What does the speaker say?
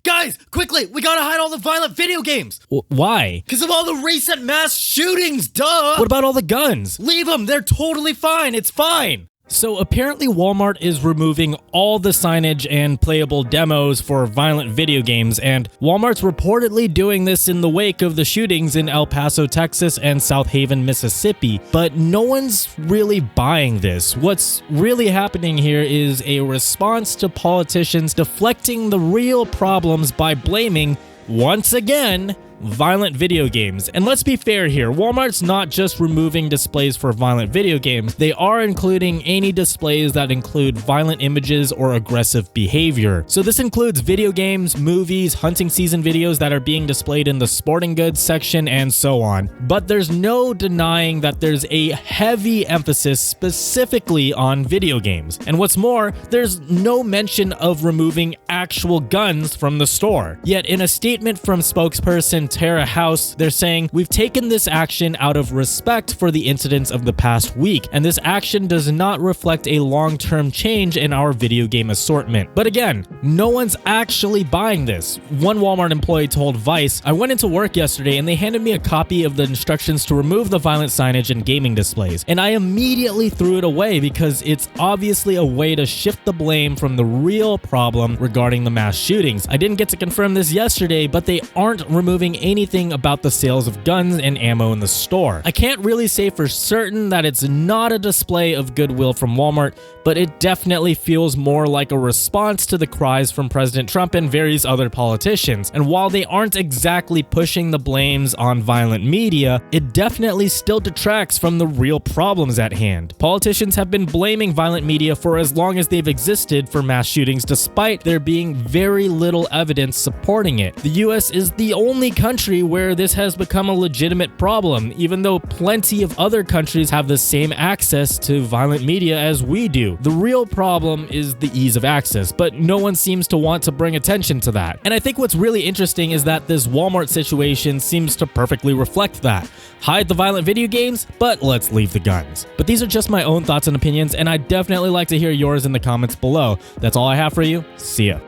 Guys, quickly, we gotta hide all the violent video games. Why? Because of all the recent mass shootings, duh! What about all the guns? Leave them, they're totally fine, it's fine. So apparently Walmart is removing all the signage and playable demos for violent video games, and Walmart's reportedly doing this in the wake of the shootings in El Paso, Texas and South Haven, Mississippi. But no one's really buying this. What's really happening here is a response to politicians deflecting the real problems by blaming, once again, violent video games. And let's be fair here, Walmart's not just removing displays for violent video games, they are including any displays that include violent images or aggressive behavior. So this includes video games, movies, hunting season videos that are being displayed in the sporting goods section, and so on. But there's no denying that there's a heavy emphasis specifically on video games. And what's more, there's no mention of removing actual guns from the store. Yet in a statement from spokesperson Tara House, they're saying, "We've taken this action out of respect for the incidents of the past week, and this action does not reflect a long-term change in our video game assortment." But again, no one's actually buying this. One Walmart employee told Vice, "I went into work yesterday and they handed me a copy of the instructions to remove the violent signage and gaming displays, and I immediately threw it away because it's obviously a way to shift the blame from the real problem regarding the mass shootings. I didn't get to confirm this yesterday, but they aren't removing anything about the sales of guns and ammo in the store. I can't really say for certain that it's not a display of goodwill from Walmart, but it definitely feels more like a response to the cries from President Trump and various other politicians. And while they aren't exactly pushing the blames on violent media, it definitely still detracts from the real problems at hand. Politicians have been blaming violent media for as long as they've existed for mass shootings, despite there being very little evidence supporting it. The US is the only country where this has become a legitimate problem, even though plenty of other countries have the same access to violent media as we do. The real problem is the ease of access, but no one seems to want to bring attention to that. And I think what's really interesting is that this Walmart situation seems to perfectly reflect that. Hide the violent video games, but let's leave the guns. But these are just my own thoughts and opinions, and I'd definitely like to hear yours in the comments below. That's all I have for you. See ya.